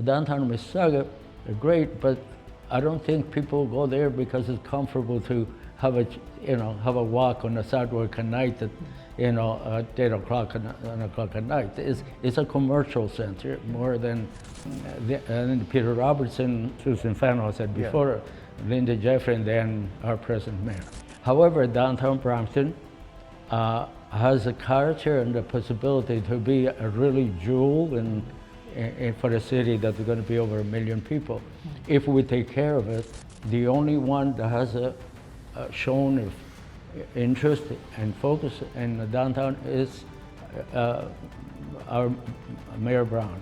downtown Mississauga are great, but I don't think people go there because it's comfortable to have a walk on the sidewalk at night at 8 o'clock, 9 o'clock at night. It's a commercial center more than, and Peter Robertson, Susan Fennell said before, Linda Jeffrey, and then our present mayor. However, downtown Brampton has a character and the possibility to be a really jewel for a city that's going to be over 1 million people. If we take care of it, the only one that has shown interest and focus in the downtown is our Mayor Brown,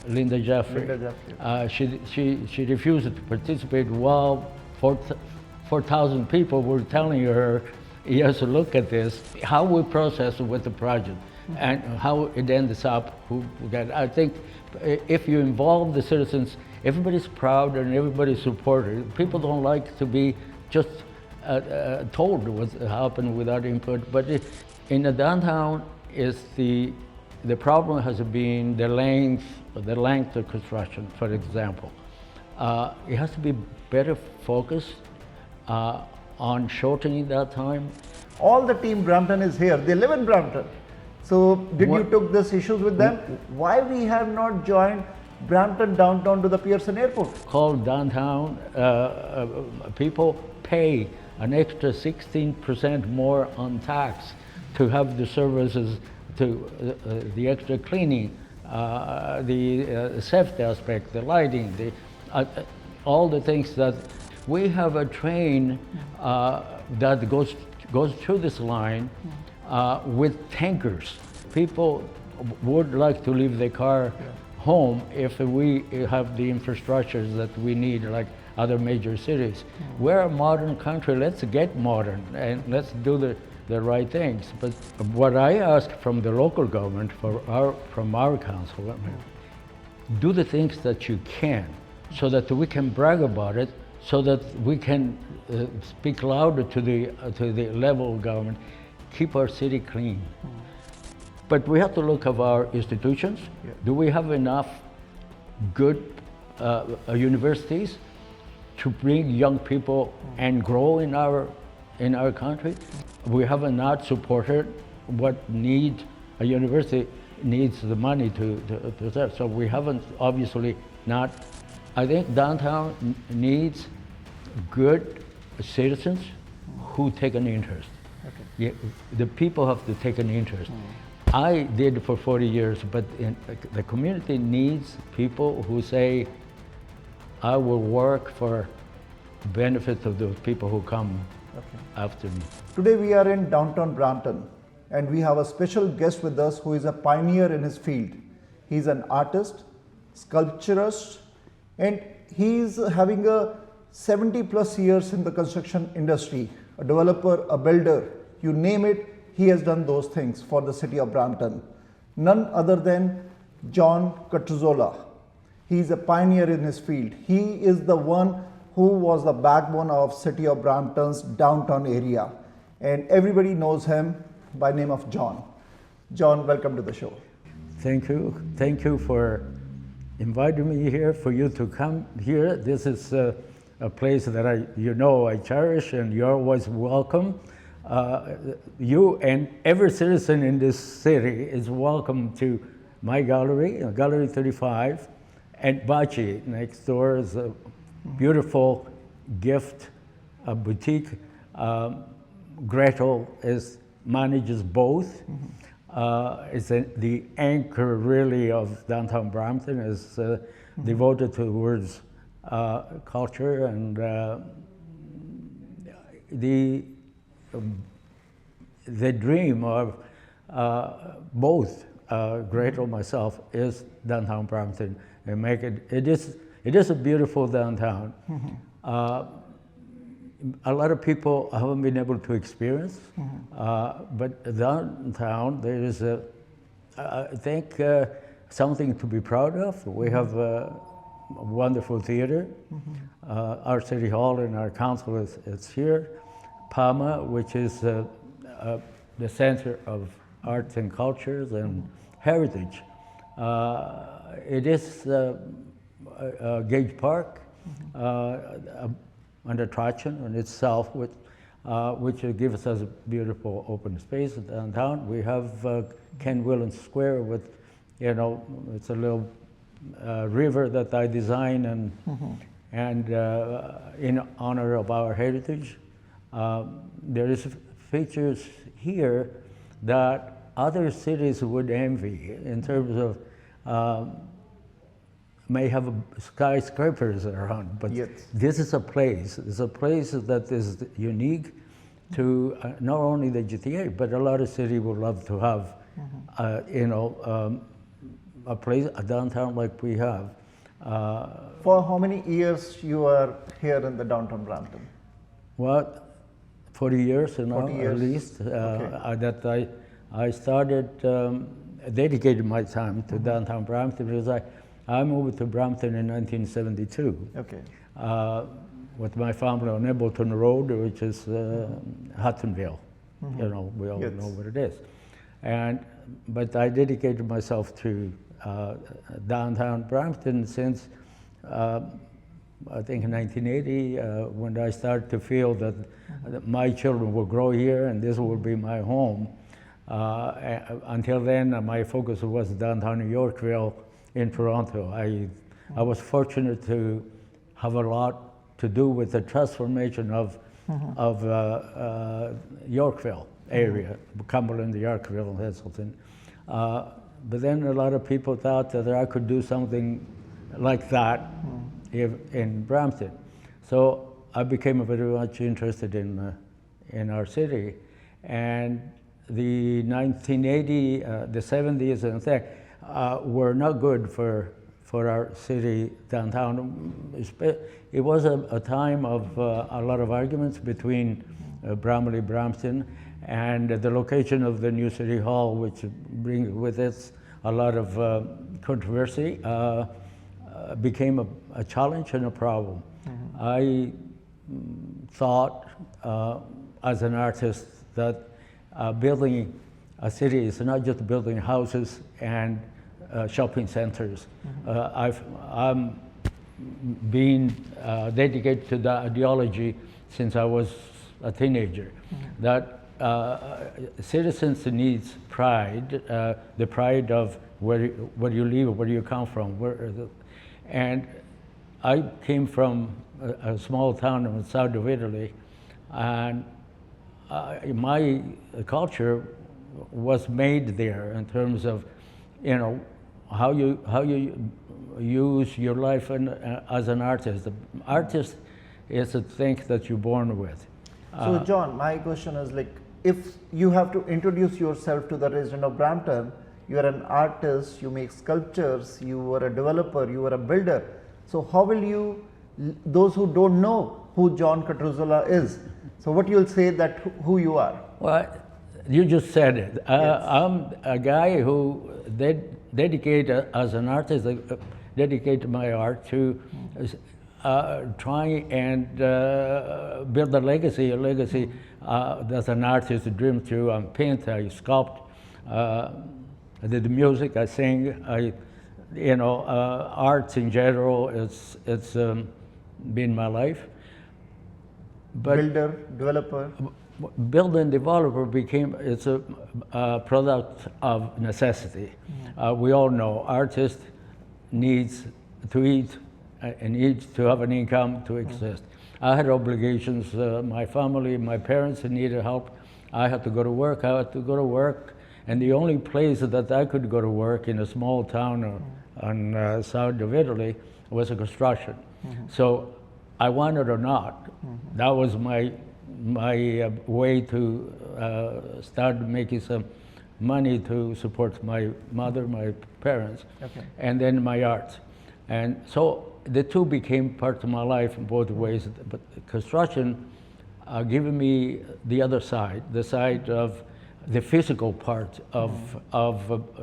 Linda Jeffrey. She refused to participate while 4,000 people were telling her, yes, look at this, how we process with the project and how it ends up. I think if you involve the citizens, everybody's proud and everybody's supported. People don't like to be just told what happened without input, but in the downtown the problem has been the length of construction, for example. It has to be better focused on shortening that time. All the team Brampton is here. They live in Brampton. So did you took these issues with them? Why we have not joined Brampton downtown to the Pearson airport? Called downtown, people pay an extra 16% more on tax to have the services, to the extra cleaning, the safety aspect, the lighting, all the things that we have a train that goes through this line with tankers. People would like to leave their car home if we have the infrastructures that we need, like other major cities. We're a modern country. Let's get modern and let's do the right things. But what I ask from the local government, from our council, do the things that you can, so that we can brag about it, so that we can speak louder to the level of government, keep our city clean. But we have to look at our institutions. Do we have enough good universities to bring young people and grow in our country? We have not supported what a university needs the money to serve. So we haven't obviously not. I think downtown needs good citizens who take an interest. The people have to take an interest. I did for 40 years, but the community needs people who say, I will work for the benefit of those people who come after me. Today we are in downtown Brampton and we have a special guest with us who is a pioneer in his field. He's an artist, sculpturist, and he's having a 70 plus years in the construction industry, a developer, a builder, you name it, he has done those things for the city of Brampton. None other than John Cotrizzola. He is a pioneer in his field. He is the one who was the backbone of city of Brampton's downtown area. And everybody knows him by name of John. John, welcome to the show. Thank you. Thank you for inviting me here, for you to come here. This is a place that I cherish, and you're always welcome. You and every citizen in this city is welcome to my gallery, Gallery 35, and Bachi. Next door is a beautiful gift, a boutique. Gretel manages both. It's the anchor really of downtown Brampton, is devoted towards culture, and the dream of both Gretel and myself is downtown Brampton, and make it is a beautiful downtown. A lot of people haven't been able to experience, but downtown there is I think something to be proud of. We have a wonderful theater. Our city hall and our council is here. PAMA, which is the center of arts and cultures and heritage. It is Gage Park, an attraction in itself, which gives us a beautiful open space downtown. We have Ken Williams Square with, it's a little river that I design and in honor of our heritage. There is features here that other cities would envy in terms of may have skyscrapers around, but yes. this is a place. It's a place that is unique to not only the GTA, but a lot of cities would love to have, a place, a downtown like we have. For how many years you are here in the downtown Brampton? Well, 40 years, 40 years. At least. Okay. That I started dedicated my time to downtown Brampton because I moved to Brampton in 1972. Okay. With my family on Embleton Road, which is Huttonville. We all Yes. know what it is. But I dedicated myself to downtown Brampton since I think in 1980, when I started to feel that my children will grow here and this will be my home. Until then, my focus was downtown Yorkville in Toronto. I was fortunate to have a lot to do with the transformation of Yorkville area, Cumberland, Yorkville, and Hazleton. But then a lot of people thought that I could do something like that in Brampton. So I became very much interested in our city. And the 1980, the 70s and that were not good for our city downtown. It was a time of a lot of arguments between Bramalea, Brampton, and the location of the new city hall, which brings with it a lot of controversy, became a challenge and a problem. I thought as an artist that building a city is not just building houses and shopping centers. I'm being dedicated to the ideology since I was a teenager, that citizens needs pride, the pride of where you live, where you come from. And I came from a small town in the south of Italy, and my culture was made there in terms of, how you use your life as an artist. The artist is a thing that you're born with. So John, my question is like, if you have to introduce yourself to the resident of Brampton, you are an artist, you make sculptures, you are a developer, you are a builder. So how will you, those who don't know who John Catruzzola is, so what you'll say that who you are? Well, you just said it. Yes. I'm a guy who dedicate as an artist, dedicate my art to try and build a legacy that an artist dreams to. I paint, I sculpt, I did music, I sing, arts in general, it's been my life. But Builder, developer. Builder and developer it's a product of necessity. We all know artist needs to eat and needs to have an income to exist. I had obligations, my family, my parents needed help. I had to go to work, and the only place that I could go to work in a small town on south of Italy was a construction. So I wanted or not, that was my way to start making some money to support my mother, my parents, and then my art. And so the two became part of my life in both ways. But construction giving me the other side, the side of the physical part of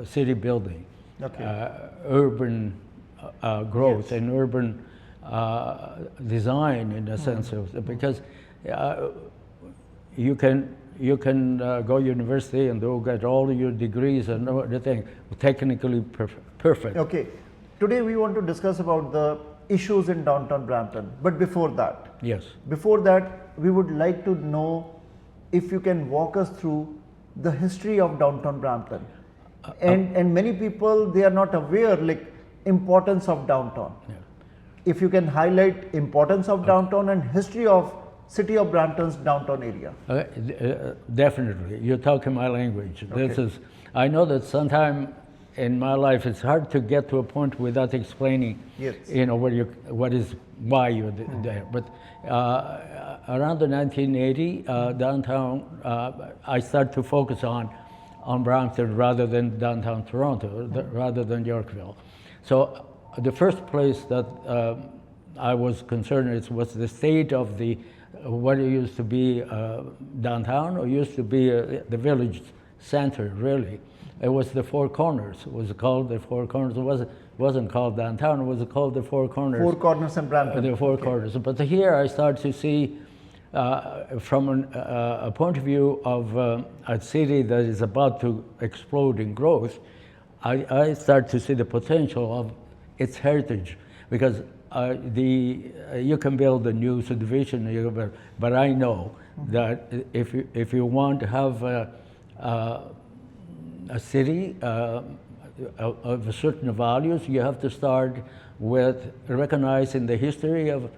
city building, urban growth and urban design in a sense of, because you can go university and go get all your degrees and everything technically perfect. Okay, Today we want to discuss about the issues in downtown Brampton. But before that, Yes. we would like to know if you can walk us through the history of downtown Brampton. And many people, they are not aware like importance of downtown. Yeah. If you can highlight importance of downtown and history of city of Brampton's downtown area. Definitely. You're talking my language. This Okay. is, I know that sometime in my life it's hard to get to a point without explaining, Yes. why you're there. But around the 1980 downtown, I started to focus on Brampton rather than downtown Toronto, rather than Yorkville. So the first place that I was concerned was the state of what it used to be downtown, or used to be the village center, really. It was the Four Corners. It was called the Four Corners. It wasn't called downtown. It was called the Four Corners. Four Corners in Brampton. The Four Corners. But here I started to see, from a point of view of a city that is about to explode in growth, I start to see the potential of its heritage, because you can build a new subdivision, but I know that if you want to have a city of certain values, you have to start with recognizing the history of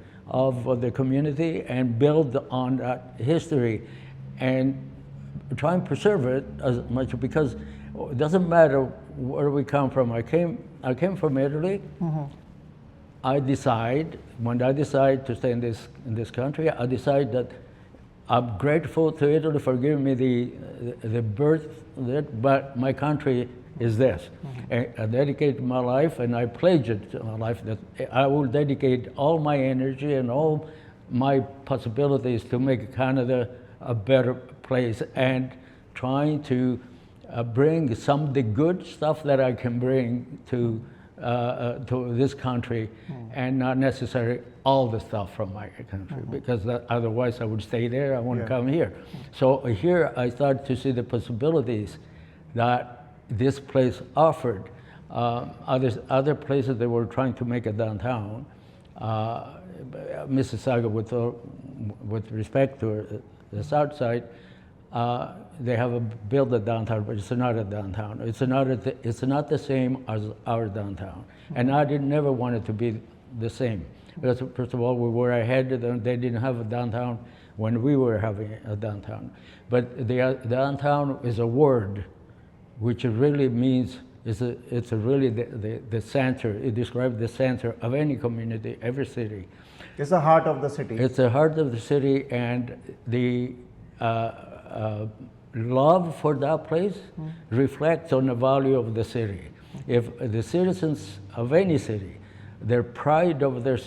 the community and build on that history and try and preserve it as much, because it doesn't matter where we come from. I came from Italy. Mm-hmm. When I decide to stay in this country, I decide that I'm grateful to Italy for giving me the birth, but my country is this. Mm-hmm. I dedicate my life, and I pledge it to my life that I will dedicate all my energy and all my possibilities to make Canada a better place, and trying to bring some of the good stuff that I can bring to this country, and not necessarily all the stuff from my country, because otherwise I would stay there. I wouldn't come here. So here I started to see the possibilities that this place offered. Other places they were trying to make a downtown. Mississauga, with respect to the south side, they have built a downtown, but it's not a downtown. It's not the same as our downtown. And I never want it to be the same. Because first of all, we were ahead of them. They didn't have a downtown when we were having a downtown. But the downtown is a word which really means, it's really the center. It describes the center of any community, every city. It's the heart of the city. It's the heart of the city, and the love for that place reflects on the value of the city. If the citizens of any city, their pride of their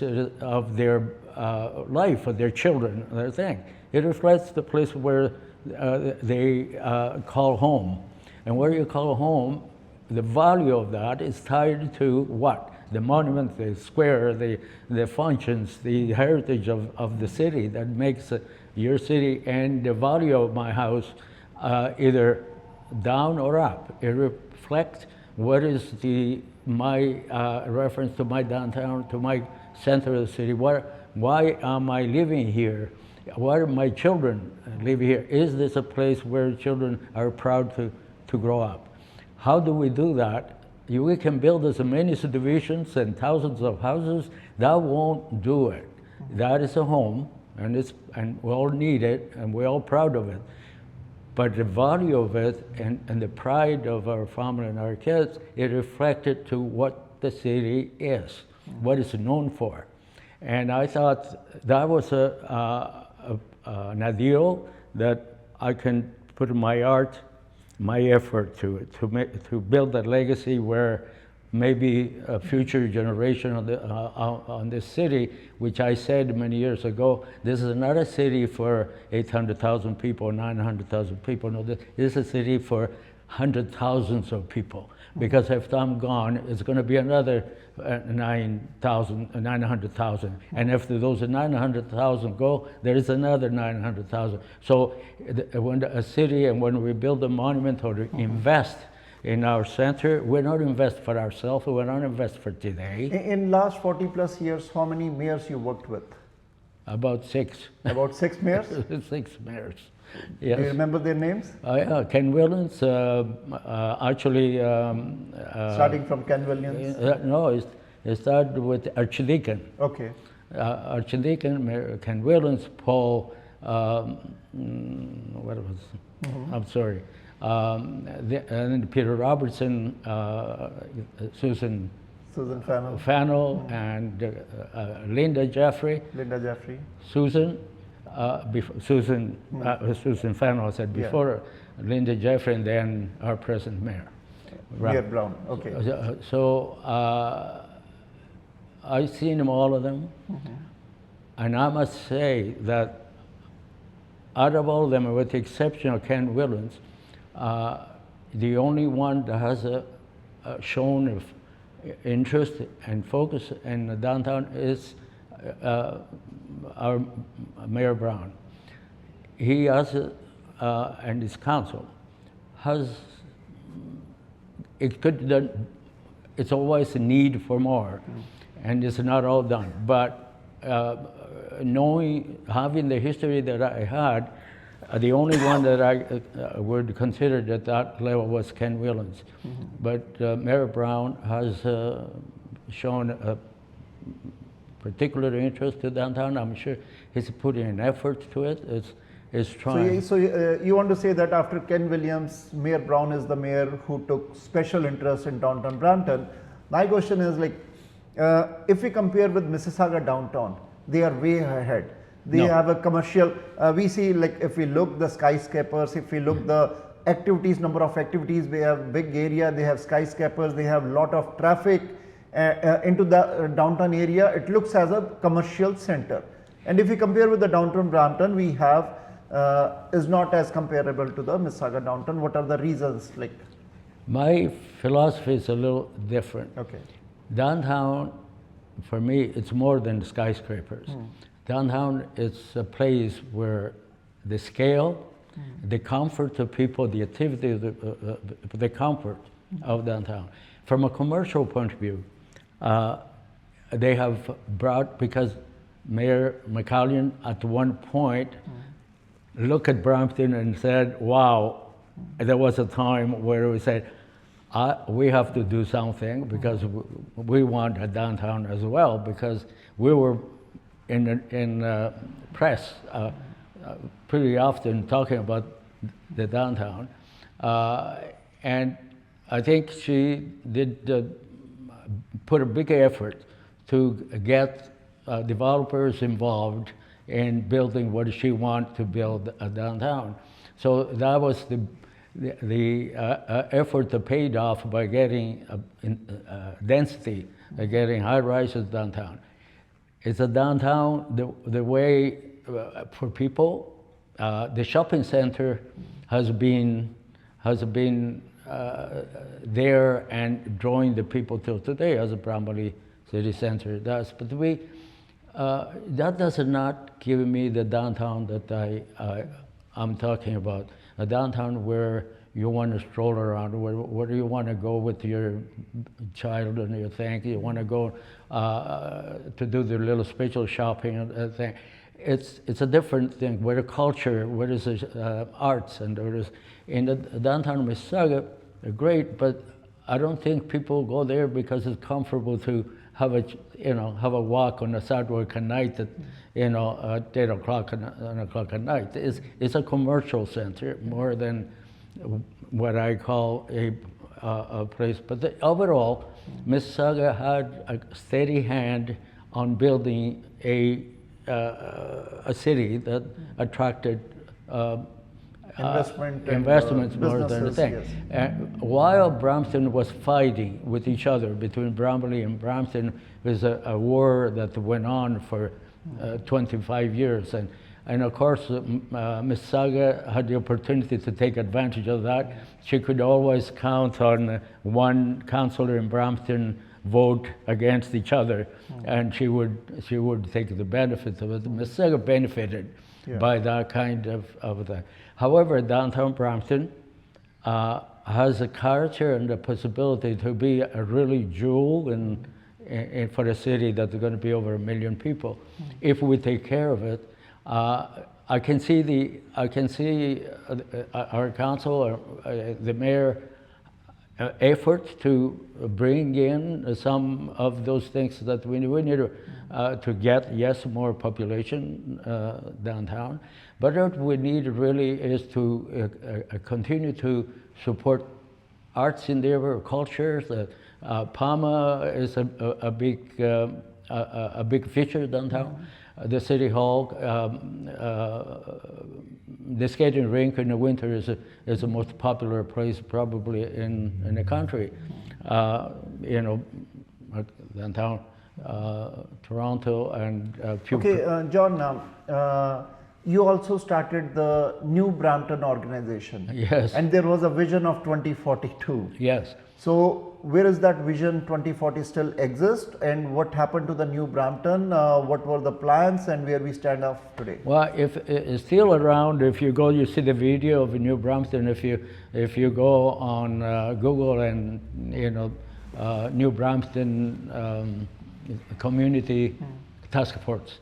life, of their children, their thing, it reflects the place where they call home. And where you call home, the value of that is tied to what? The monument, the square, the functions, the heritage of the city that makes your city, and the value of my house either down or up. It reflects what is my reference to my downtown, to my center of the city. Why am I living here? Why do my children live here? Is this a place where children are proud to grow up? How do we do that? We can build as many subdivisions and thousands of houses. That won't do it. That is a home, and we all need it, and we're all proud of it. But the value of it and the pride of our family and our kids, it reflected to what the city is, what it's known for. And I thought that was an ideal that I can put my art, my effort to it, to build that legacy where maybe a future generation on this city, which I said many years ago, this is not a city for 800,000 people, 900,000 people. No, this is a city for hundred thousands of people. Because if I'm gone, it's going to be another 900,000. And after those 900,000 go, there is another 900,000. So when a city, and when we build a monument or invest in our center. We don't invest for ourselves, we don't invest for today. In last 40 plus years, how many mayors you worked with? About 6. About 6 mayors? 6 mayors. Do Yes. you remember their names? Yeah, Ken Williams, actually. Starting from Ken Williams? No, it started with Archdeacon. Okay. Archdeacon, Mayor Ken Williams, Paul, what was, I'm sorry, and then Peter Robertson, Susan Fennell. and Linda Jeffrey. Susan, Susan Fennell said before, Linda Jeffrey, and then our present mayor. Mayor Brown, okay. So I've seen them, all of them, and I must say that out of all of them, with the exception of Ken Williams, the only one that has shown interest and focus in the downtown is our Mayor Brown. He has, and his council has, it's always a need for more, and it's not all done. But having the history that I had, the only one that I would consider at that level was Ken Williams. But Mayor Brown has shown a particular interest to downtown. I'm sure he's putting an effort to it. It's trying. So you want to say that after Ken Williams, Mayor Brown is the mayor who took special interest in downtown Brampton. My question is, like, if we compare with Mississauga downtown, they are way ahead. They have a commercial, we see, like, if we look the skyscrapers, if we look the activities, number of activities, they have big area, they have skyscrapers, they have lot of traffic into the downtown area. It looks as a commercial center. And if we compare with the downtown Brampton, we have, is not as comparable to the Mississauga downtown. What are the reasons? Like, my philosophy is a little different. Okay. Downtown, for me, it's more than skyscrapers. Downtown is a place where the scale, the comfort of people, the activity, the comfort of downtown. From a commercial point of view, they have brought, because Mayor McCallion at one point looked at Brampton and said, wow, there was a time where we said, we have to do something because we want a downtown as well, because we were in press pretty often talking about the downtown. And I think she did put a big effort to get developers involved in building what she wanted to build a downtown. So that was the effort that paid off by getting density, getting high rises downtown. It's a downtown the way for people. The shopping center has been there and drawing the people till today, as a Brampoli city center does. But that does not give me the downtown that I'm talking about. A downtown where you want to stroll around, where you want to go with your child and your thing. You want to go to do the little special shopping and thing. It's a different thing. Where the culture, where there's arts, and there is in the downtown Mississauga, great. But I don't think people go there because it's comfortable to have a walk on a sidewalk at night at at 8 o'clock and 9 o'clock at night. It's a commercial center more than what I call a place. But overall, Mississauga had a steady hand on building a city that attracted investments more than anything. Yes. And while Brampton was fighting with each other, between Brampoli and Brampton, there's a war that went on for 25 years. And of course, Mississauga had the opportunity to take advantage of that. She could always count on one councillor in Brampton vote against each other, and she would take the benefit of it. Mississauga benefited by that kind of thing. However, downtown Brampton, has the character and the possibility to be a really jewel for a city that's going to be over 1 million people, if we take care of it. I can see our council, the mayor, effort to bring in some of those things that we need to get, yes, more population downtown. But what we need really is to continue to support arts endeavor, cultures. Palma is a big feature downtown. The City Hall, the skating rink in the winter is the most popular place probably in the country. You know, downtown Toronto and Okay, John, you also started the New Brampton organization. Yes. And there was a vision of 2042. Yes. So where is that vision 2040 still exist, and what happened to the New Brampton? What were the plans and where we stand off today? Well, if it's still around, if you go, you see the video of New Brampton. If you go on Google and New Brampton Community Task Force,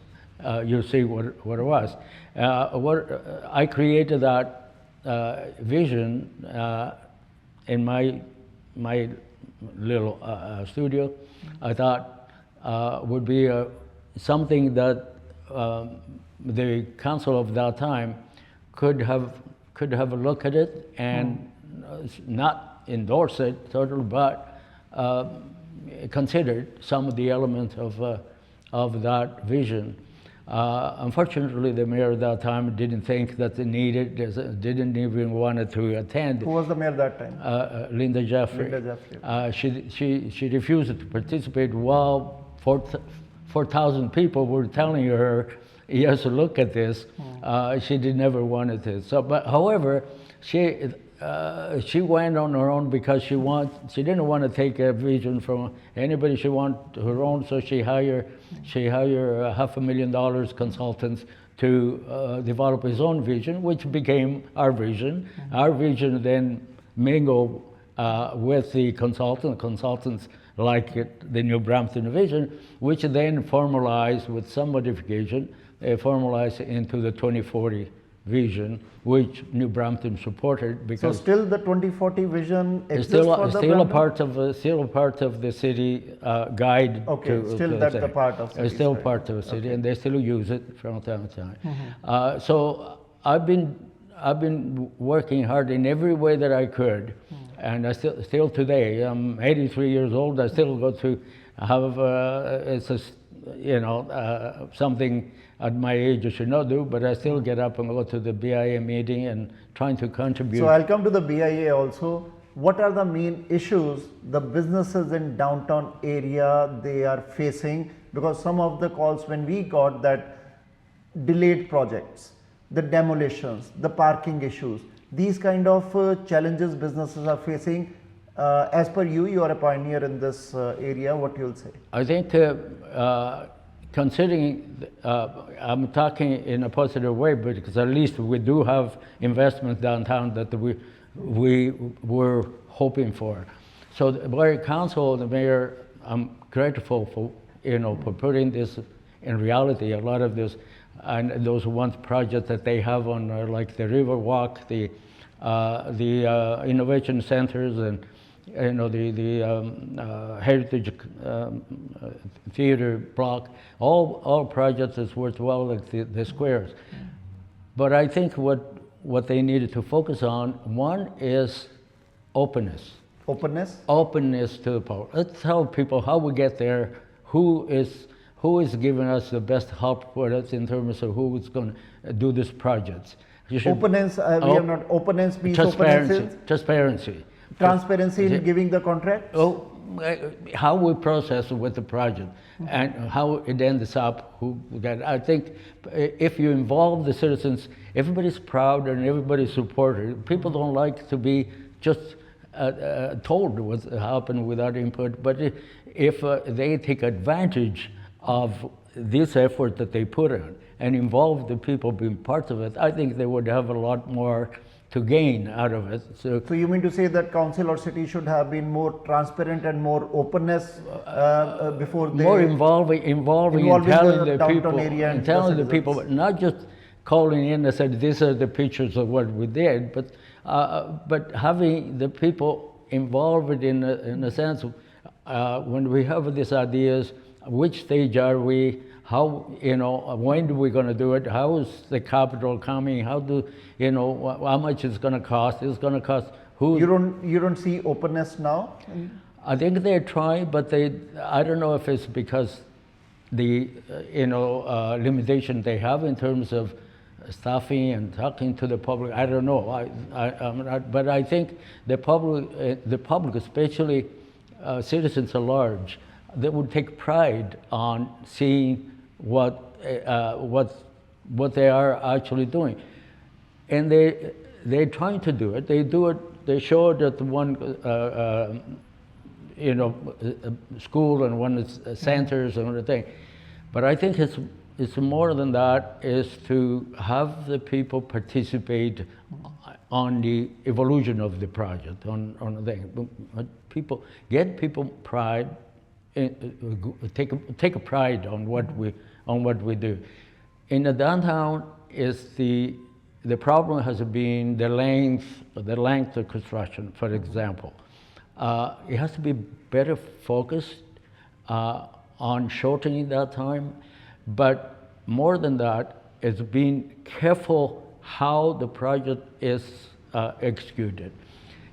you'll see what it was. I created that vision in my little studio. I thought would be something that the council of that time could have a look at it and not endorse it totally, but considered some of the elements of that vision. Unfortunately, the mayor at that time didn't think that they needed, didn't even want to attend. Who was the mayor that time? Linda Jeffrey. Linda Jeffrey. She refused to participate while 4,000 people were telling her, yes, look at this. She never wanted to. So, but however, she went on her own because she didn't want to take a vision from anybody. She wanted her own, so she hired $500,000 consultants to develop his own vision, which became our vision. Our vision then mingled with the consultants like the New Brampton vision, which then formalized with some modification, formalized into the 2040 vision, which New Brampton supported. Because so still the 2040 vision exists for the still a part of the city guide. Okay, still that's the part of city. Still part of the city, and they still use it from time to time. So I've been working hard in every way that I could, and I still today. I'm 83 years old. I still go to have something at my age I should not do, but I still get up and go to the BIA meeting and trying to contribute. So I'll come to the BIA also. What are the main issues the businesses in downtown area they are facing? Because some of the calls when we got that delayed projects, the demolitions, the parking issues, these kind of challenges businesses are facing. As per you, you are a pioneer in this area. What you'll say? I think considering, I'm talking in a positive way, but because at least we do have investment downtown that we were hoping for. So the Borough Council, the mayor, I'm grateful for for putting this in reality. A lot of this and those one projects that they have on like the River Walk, the innovation centers, and the heritage theater block, all projects is worthwhile, like the squares. But I think what they needed to focus on, one is openness. Openness to the public. Let's tell people how we get there, who is giving us the best help for us in terms of who is going to do these projects. Openness, we have not openness means transparency. Transparency in giving the contract? Oh, how we process with the project and how it ends up. I think if you involve the citizens, everybody's proud and everybody's supported. People don't like to be just told what's happened without input, but if they take advantage of this effort that they put in and involve the people being part of it, I think they would have a lot more to gain out of it. So So you mean to say that council or city should have been more transparent and more openness before they more involving and involving telling the the downtown people, area and and telling the the people, citizens. not just calling in and said these are the pictures of what we did, but having the people involved in a sense when we have these ideas, which stage are we? How, when are we going to do it? How is the capital coming? How do, how much it's going to cost? It's going to cost who? You don't see openness now? I think they try, but I don't know if it's because the, limitation they have in terms of staffing and talking to the public. I don't know. I'm not, but I think the public, especially citizens at large, they would take pride on seeing what they are actually doing, and they're trying to do it. They do it. They show it at one school and one centers and everything. But I think it's more than that. Is to have the people participate on the evolution of the project, on the thing. Get people pride. Take a pride on what we do. In the downtown, is the problem has been the length of construction. For example, it has to be better focused on shortening that time, but more than that, it's being careful how the project is executed.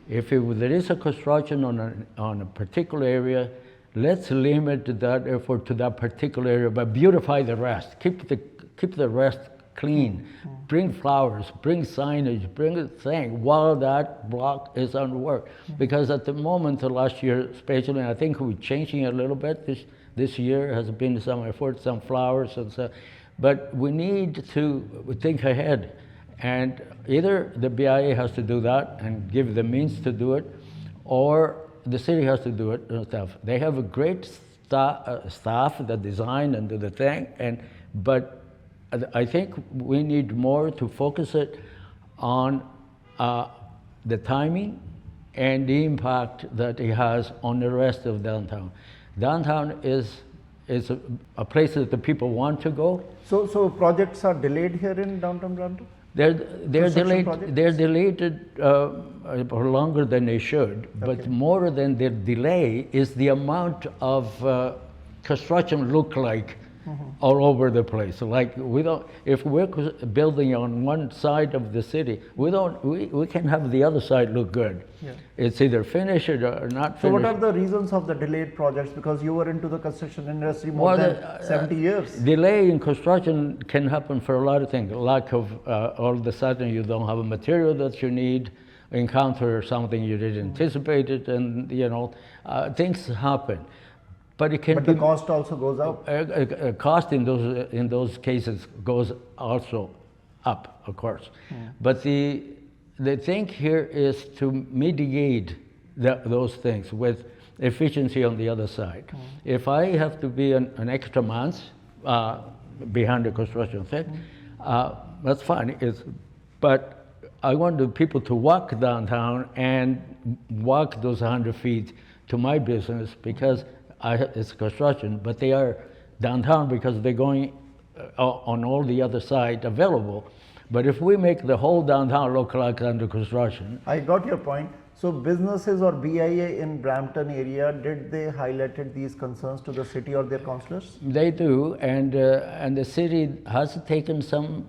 If there is a construction on a particular area, let's limit that effort to that particular area, but beautify the rest. Keep the rest clean. Bring flowers, bring signage, bring a thing while that block is on work. Because at the moment, last year especially, and I think we're changing a little bit. This year has been some effort, some flowers and so. But we need to think ahead, and either the BIA has to do that and give the means to do it, or the city has to do it and stuff. They have a great staff that design and do the thing, but I think we need more to focus it on the timing and the impact that it has on the rest of downtown. Downtown is a place that the people want to go. So projects are delayed here in downtown Brampton? They're Construction delayed. projects? They're delayed for longer than they should. But Okay. more than the delay is the amount of construction look like all over the place. Like if we're building on one side of the city, we can have the other side look good. Yeah. It's either finished or not finished. So what are the reasons of the delayed projects? Because you were into the construction industry more than 70 years. Delay in construction can happen for a lot of things. Lack of, all of a sudden you don't have a material that you need, encounter something you didn't anticipate it, and things happen. But it can But be, the cost also goes up. cost in those cases goes also up, of course. But the thing here is to mitigate those things with efficiency on the other side. If I have to be an extra month behind the construction thing, that's fine. But I want the people to walk downtown and walk those 100 feet to my business, because it's construction, but they are downtown because they're going on all the other side available. But if we make the whole downtown look like under construction, I got your point. So businesses or BIA in Brampton area, did they highlighted these concerns to the city or their councillors? they do, and the city has taken some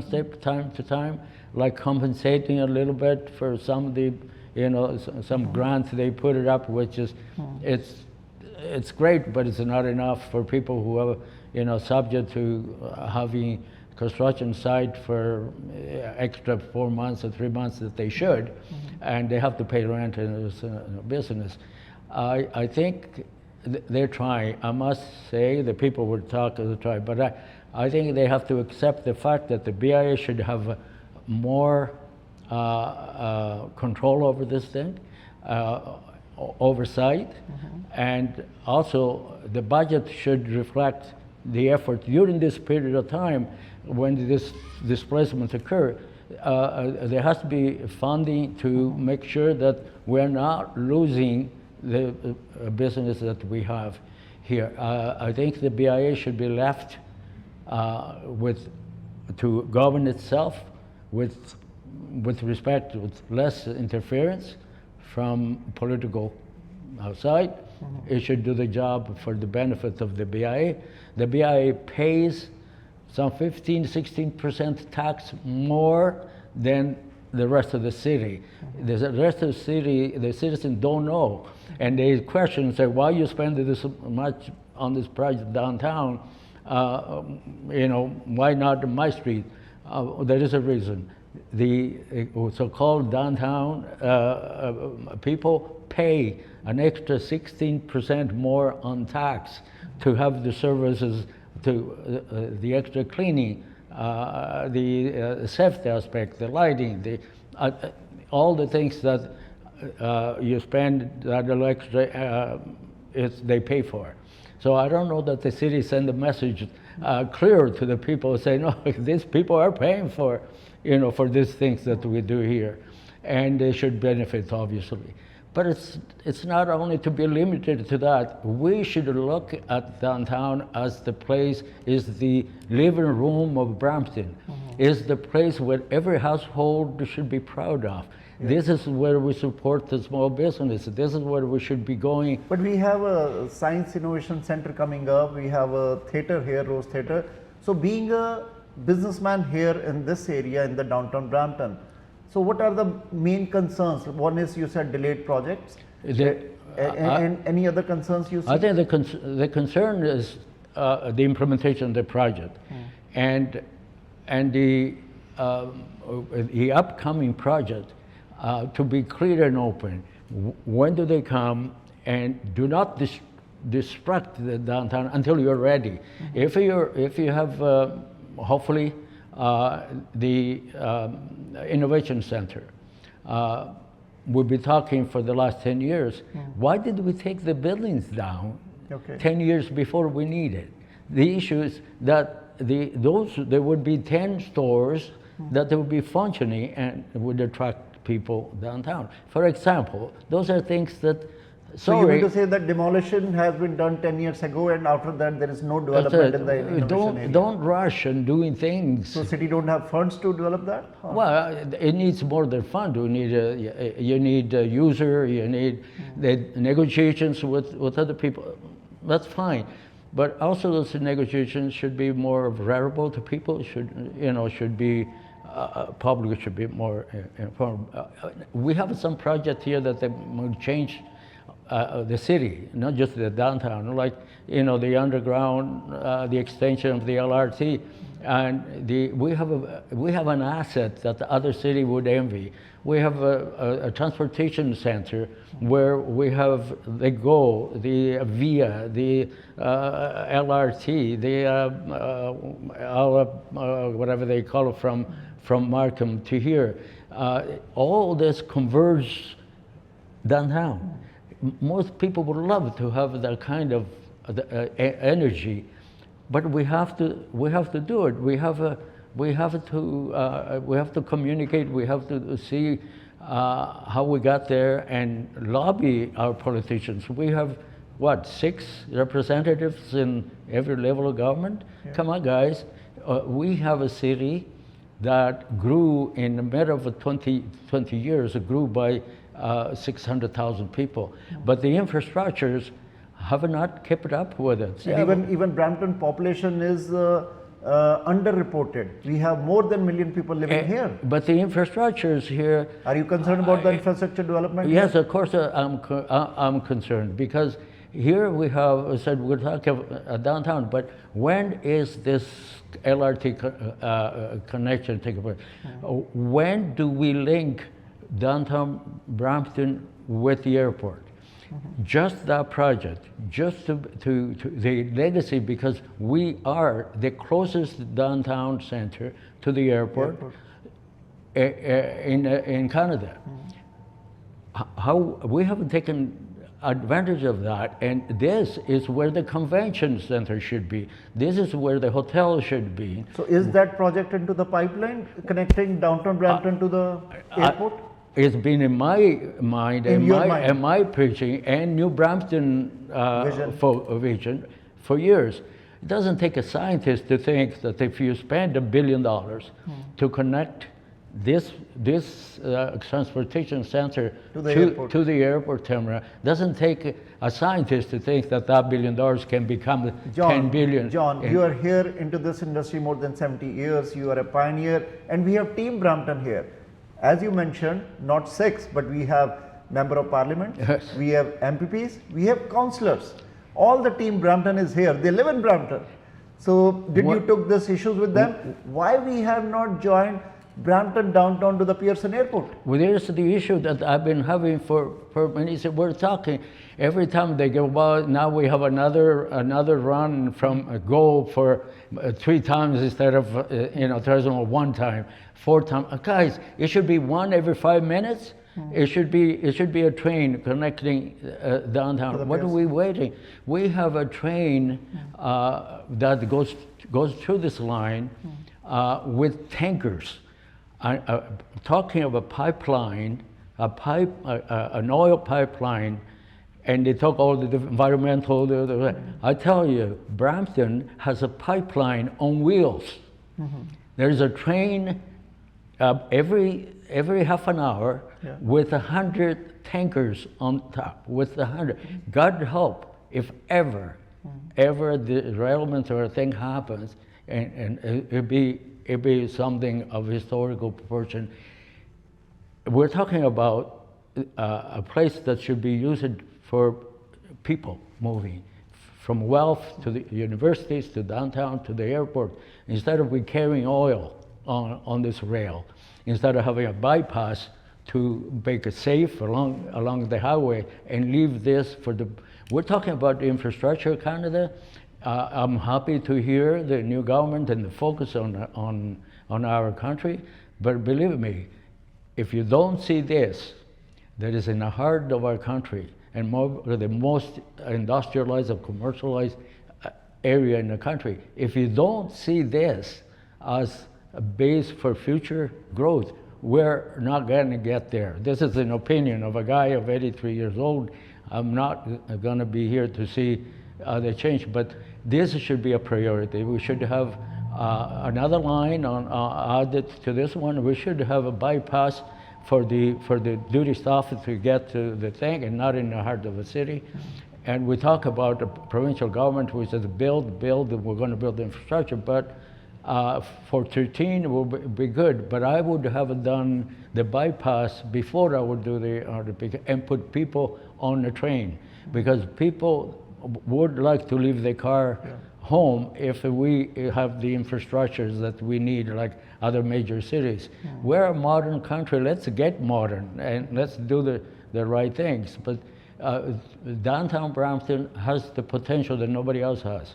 step time to time, like compensating a little bit for some of the, some grants they put it up, which is, it's great, but it's not enough for people who are, subject to having construction site for extra 4 months or 3 months that they should, and they have to pay rent in this business. I think they're trying. I must say the people would talk as a try, but I think they have to accept the fact that the BIA should have more control over this thing, oversight, and also the budget should reflect the effort during this period of time when this displacement occur. there has to be funding to make sure that we're not losing the business that we have here. I think the BIA should be left to govern itself with respect, with less interference from political outside. It should do the job for the benefit of the BIA. The BIA pays some 15–16% tax more than the rest of the city. The rest of the city, the citizens don't know. And they question and say, why you spend this much on this project downtown? Why not in my street? There is a reason. The so-called downtown people pay an extra 16% more on tax to have the services, to the extra cleaning, the safety aspect, the lighting, all the things that you spend that little extra, they pay for. So I don't know that the city send a message clear to the people saying, no, these people are paying for, for these things that we do here, and they should benefit, obviously. But it's not only to be limited to that. We should look at downtown as the place, is the living room of Brampton, is the place where every household should be proud of. Yeah. This is where we support the small business. This is where we should be going. But we have a Science Innovation Center coming up. We have a theater here, Rose Theater. So being a businessman here in this area, in the downtown Brampton, so what are the main concerns? One is, you said, delayed projects. And any other concerns you see? I think the concern is the implementation of the project, and the upcoming project to be clear and open. When do they come? And do not disrupt the downtown until you're ready. If you have hopefully the Innovation Center. We've been talking for the last 10 years. Why did we take the buildings down 10 years before we need it? The issue is that there would be 10 stores that would be functioning and would attract people downtown. For example, those are things that. So you mean to say that demolition has been done 10 years ago, and after that there is no development in the innovation area? Don't rush in doing things. So city don't have funds to develop that? Or? Well, it needs more than fund. You need a user, you need the negotiations with other people. That's fine. But also those negotiations should be more variable to people, should be public should be more informed. We have some project here that they will change the city, not just the downtown, like the underground, the extension of the LRT, and we have an asset that the other city would envy. We have a transportation center where we have the GO, the VIA, the LRT, the whatever they call it, from Markham to here. All this converges downtown. Most people would love to have that kind of energy, but we have to do it. We have to communicate. We have to see how we got there and lobby our politicians. We have 6 representatives in every level of government. Yeah. Come on, guys. We have a city that grew in a matter of 20 years. It grew by 600,000 people, but the infrastructures have not kept up with it. Even Brampton population is underreported. We have more than 1 million people living here. But the infrastructures here. Are you concerned about the infrastructure development? Yes, of course I'm concerned, because here we have said we're talking downtown, but when is this LRT connection taking place? When do we link downtown Brampton with the airport? Just that project, just to the legacy, because we are the closest downtown center to the airport. In Canada. How we haven't taken advantage of that, and this is where the convention center should be. This is where the hotel should be. So is that project into the pipeline connecting downtown Brampton to the airport? It's been in my mind, and my preaching, and New Brampton vision for years. It doesn't take a scientist to think that if you spend $1 billion to connect this transportation center to the airport terminal, doesn't take a scientist to think that $1 billion can become $10 billion. John, you are here into this industry more than 70 years. You are a pioneer, and we have Team Brampton here. As you mentioned, not 6, but we have Member of Parliament, yes. We have MPPs, we have councillors. All the Team Brampton is here. They live in Brampton. So did you took these issues with them? Why we have not joined Brampton downtown to the Pearson airport? Well, there's the issue that I've been having for many years. We're talking every time they go, well, now we have another run from a goal for 3 times instead of traditional 1 time, 4 times. Guys, it should be 1 every 5 minutes. It should be a train connecting downtown. What are we waiting? We have a train that goes through this line with tankers. Talking of a pipeline, an oil pipeline, and they talk all the environmental. I tell you, Brampton has a pipeline on wheels. There's a train every half an hour with 100 tankers on top. With 100, God help if ever the derailment or a thing happens, and it'd be something of historical proportion. We're talking about a place that should be used for people moving from Guelph to the universities, to downtown, to the airport, instead of we carrying oil on this rail, instead of having a bypass to make it safe along the highway and leave this for the. We're talking about the infrastructure, Canada. I'm happy to hear the new government and the focus on our country, but believe me, if you don't see this, that is in the heart of our country and the most industrialized and commercialized area in the country, if you don't see this as a base for future growth, we're not going to get there. This is an opinion of a guy of 83 years old. I'm not going to be here to see the change, but this should be a priority. We should have another line added to this one. We should have a bypass for the duty staff to get to the thing and not in the heart of the city. And we talk about the provincial government, which says build, and we're going to build the infrastructure, but for 13 will be good. But I would have done the bypass before I would do and put people on the train, because people would like to leave their car home if we have the infrastructures that we need, like other major cities. We're a modern country. Let's get modern and let's do the right things. But downtown Brampton has the potential that nobody else has.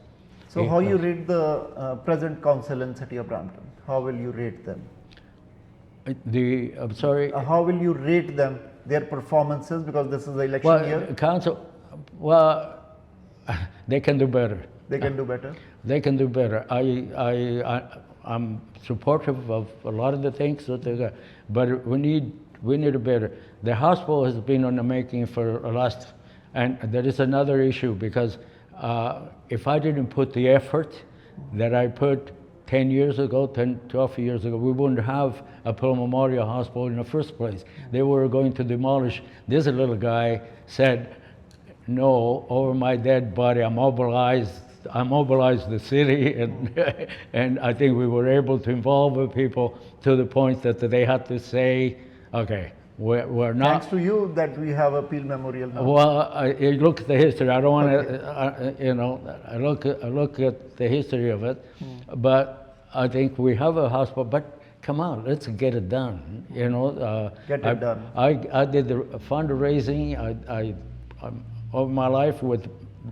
So how you rate the present council in City of Brampton? How will you rate them? I'm sorry? How will you rate them, their performances, because this is the election year? Council, they can do better. They can do better? They can do better. I'm supportive of a lot of the things that they got, but we need a better. The hospital has been on the making for the last, and there is another issue, because if I didn't put the effort that I put 10 years ago, 12 years ago, we wouldn't have a Pearl Memorial Hospital in the first place. They were going to demolish. This little guy said, no, over my dead body, I mobilized the city, and I think we were able to involve the people to the point that they had to say, okay, we're not. Thanks to you that we have a Peel Memorial now. Well, you look at the history. I don't want to, I look at the history of it, but I think we have a hospital. But come on, let's get it done. Get it done. I did the fundraising. I'm all my life with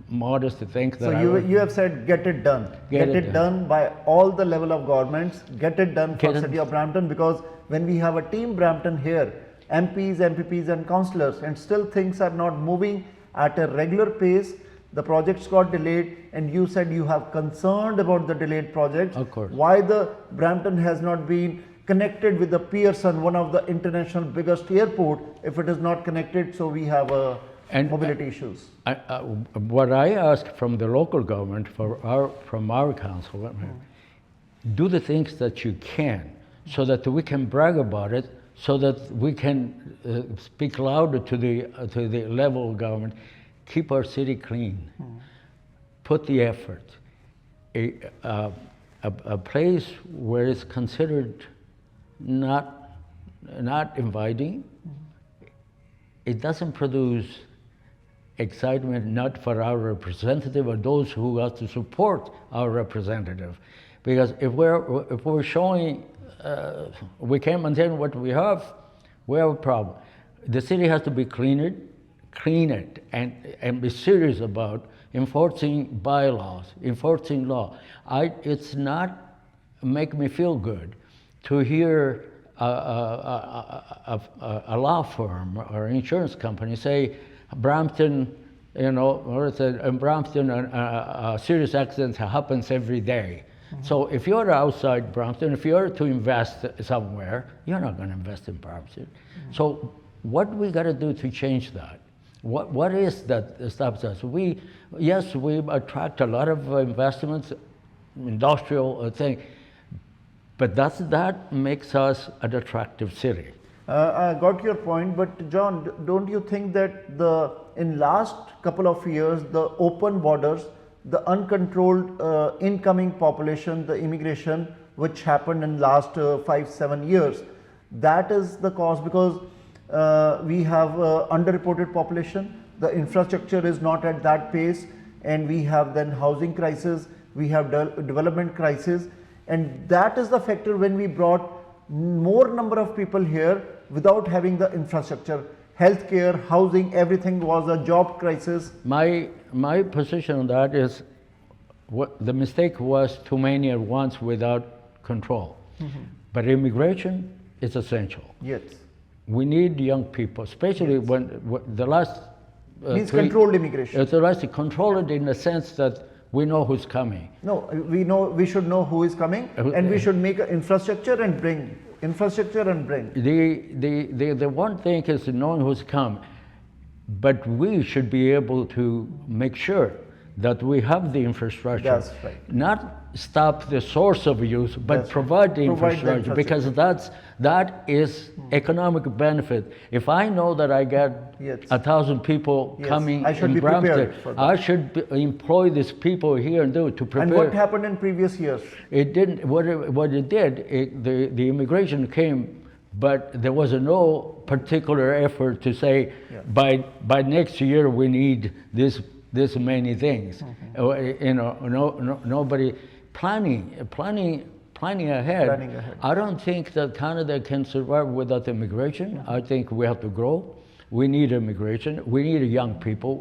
modest to think that. So you have said get it done. Get it done by all the level of governments. Get it done for City of Brampton, because when we have a Team Brampton here, MPs, MPPs and councillors, and still things are not moving at a regular pace. The projects got delayed, and you said you have concerned about the delayed projects. Of course. Why the Brampton has not been connected with the Pearson, one of the international biggest airport, if it is not connected, so we have mobility issues. What I ask from the local government, from our council, do the things that you can, so that we can brag about it, so that we can speak louder to the level of government. Keep our city clean. Put the effort. A place where it's considered not inviting, it doesn't produce excitement, not for our representative or those who have to support our representative. Because if we're showing, we can't maintain what we have a problem. The city has to be clean it, and be serious about enforcing bylaws, enforcing law. It's not make me feel good to hear a law firm or insurance company say, Brampton, or in Brampton, a serious accident happens every day. So if you're outside Brampton, if you're to invest somewhere, you're not going to invest in Brampton. So what we got to do to change that? What is that stops us? Yes, we attract a lot of investments, industrial thing, but that makes us an attractive city. I got your point, but John, don't you think that in last couple of years, the open borders, the uncontrolled incoming population, the immigration, which happened in last 5-7 years, that is the cause, because we have underreported population, the infrastructure is not at that pace, and we have then housing crisis, we have development crisis, and that is the factor when we brought more number of people here without having the infrastructure. Healthcare, housing, everything was a job crisis. My position on that is, the mistake was too many at once without control. But immigration is essential. Yes. We need young people, especially when the last. Means controlled immigration. The last controlled in the sense that we know who's coming. No, we should know who is coming, and we should make an infrastructure and bring. The one thing is knowing who's come, but we should be able to make sure that we have the infrastructure. That's right. Not stop the source of use, but provide the infrastructure, because that is economic benefit. If I know that I get 1,000 people coming in Brampton, I should employ these people here and do it to prepare. And what happened in previous years? It didn't. What it did, the immigration came, but there was no particular effort to say by next year we need this many things. Nobody planning ahead. I don't think that Canada can survive without immigration. I think we have to grow. We need immigration. We need young people.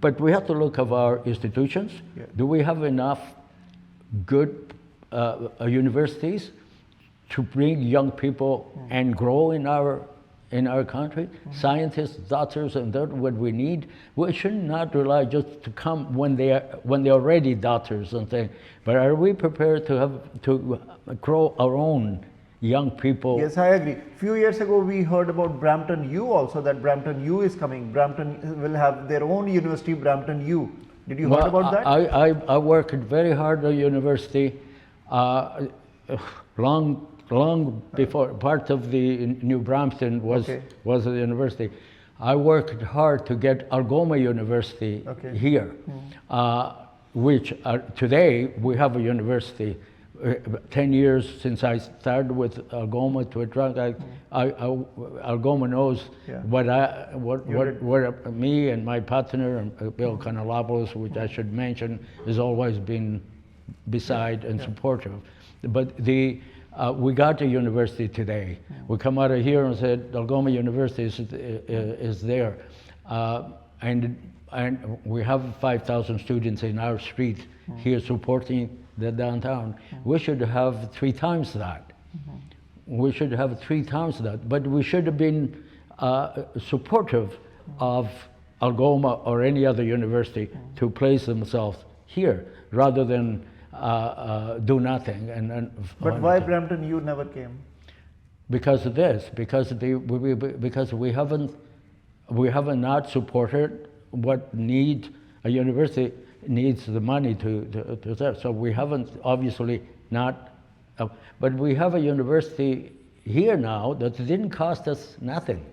But we have to look at our institutions. Do we have enough good universities to bring young people and grow in our country? Scientists, doctors, and that's what we need. We should not rely just to come when they're already doctors and things. But are we prepared to grow our own young people? Yes, I agree. Few years ago, we heard about Brampton U also, that Brampton U is coming. Brampton will have their own university, Brampton U. Did you heard about that? I worked very hard at university, long before part of the New Brampton was a university. I worked hard to get Algoma University here, which today we have a university. 10 years since I started with Algoma to attract, Algoma knows what me and my partner, Bill Canalopoulos, which I should mention, has always been beside and supportive. But we got a university today. We come out of here and said Algoma University is there, and we have 5,000 students in our street here supporting the downtown. We should have 3 times that. We should have 3 times that. But we should have been supportive of Algoma or any other university to place themselves here rather than do nothing. But why Brampton you never came? Because of this, because we haven't not supported what need a university needs the money to serve. So we haven't obviously not, but we have a university here now that didn't cost us nothing.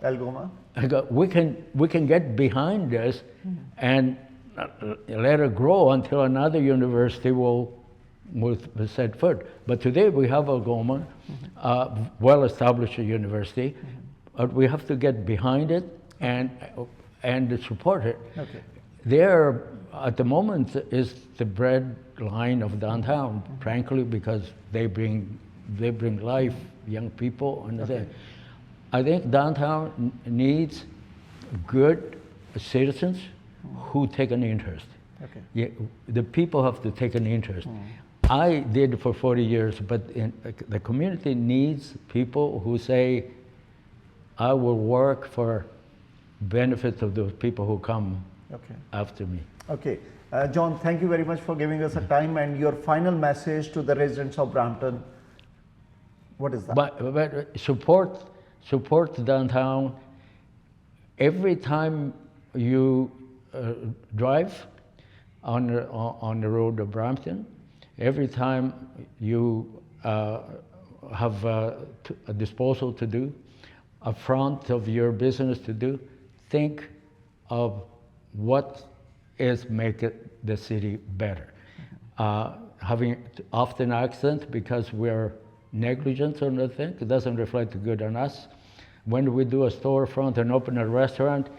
Algoma? We can get behind this and let it grow until another university will set foot. But today we have Algoma, well-established university, but we have to get behind it and support it. Okay. There, at the moment, is the bread line of downtown, frankly, because they bring life, young people, and I think downtown needs good citizens who take an interest. Okay. Yeah, the people have to take an interest. I did for 40 years, but the community needs people who say, I will work for benefit of those people who come after me. Okay. John, thank you very much for giving us a time, and your final message to the residents of Brampton. What is that? But support downtown. Every time you drive on the road of Brampton, every time you have a disposal to do, a front of your business to do, think of what is making the city better. Having often accent because we're negligent on the thing, it doesn't reflect good on us. When we do a storefront and open a restaurant,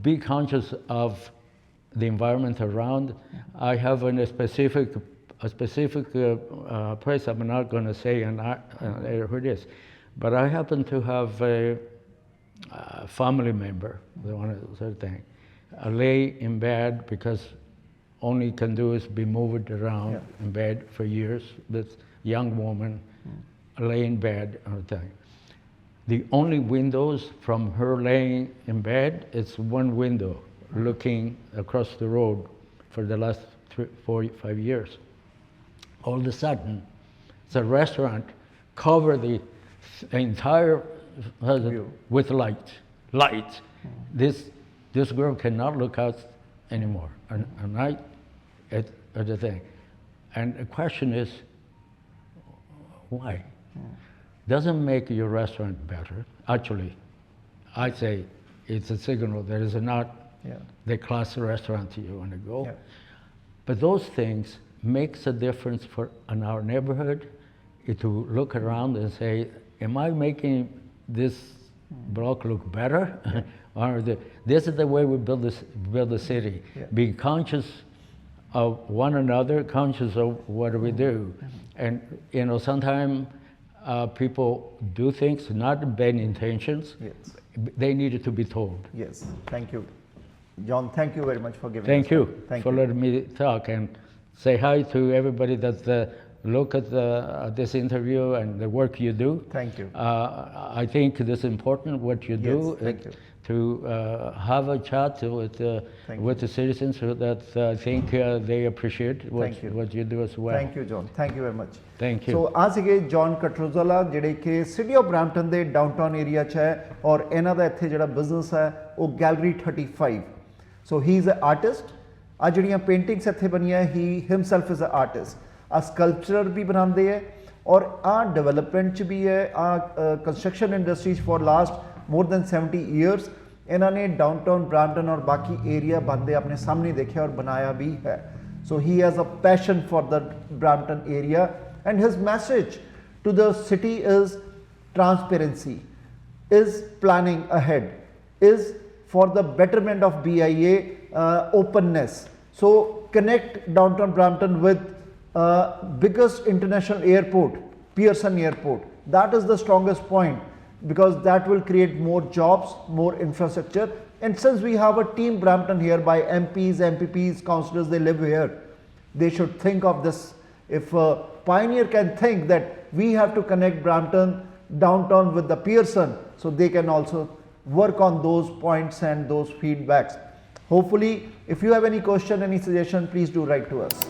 be conscious of the environment around. I have a specific place, I'm not going to say who it is, but I happen to have a family member, the one sort of thing, lay in bed because only can do is be moved around in bed for years. This young woman lay in bed all the time. The only windows from her laying in bed is one window looking across the road for the last 3, 4, 5 years. All of a sudden, the restaurant covered the entire with light. This girl cannot look out anymore. And night at the thing. And the question is, why? Doesn't make your restaurant better. Actually, I say it's a signal that is not the class restaurant you want to go. But those things makes a difference in our neighborhood. To look around and say, am I making this block look better? Or this is the way we build the city. Be conscious of one another, conscious of what we do. And sometimes people do things not in bad intentions. They needed to be told. Yes, thank you. John, thank you very much for giving Thank us you time. for letting me talk, and say hi to everybody that look at this interview and the work you do. Thank you. I think it is important what you do. Thank you. To have a chat with the citizens so that I think they appreciate what you do as well. Thank you, John. Thank you very much. Thank you. So, आज सीगे John कटरोज़ला जिहड़े कि city of Brampton they downtown area च है और इन्हां दा इत्थे जिहड़ा बिजनेस है वो gallery 35. So he is an artist. आ जिहड़ियां पेंटिंग्स इत्थे बनियां he himself is an artist. आ स्कल्पचर भी बनांदे है और आ डेवलपमेंट च भी है आ construction industries for last more than 70 years. इन्होंने डाउनटाउन ब्रैम्पटन और बाकी एरिया बनते अपने सामने देखे और बनाया भी है. So he has a passion for the Brampton area, and his message to the city is transparency, is planning ahead, is for the betterment of BIA, openness. So connect downtown Brampton with biggest international airport, Pearson Airport. That is the strongest point, because that will create more jobs, more infrastructure. And since we have a team Brampton here by MPs, MPPs, councillors, they live here, they should think of this. If a pioneer can think that we have to connect Brampton downtown with the Pearson, so they can also work on those points and those feedbacks. Hopefully, if you have any question, any suggestion, please do write to us.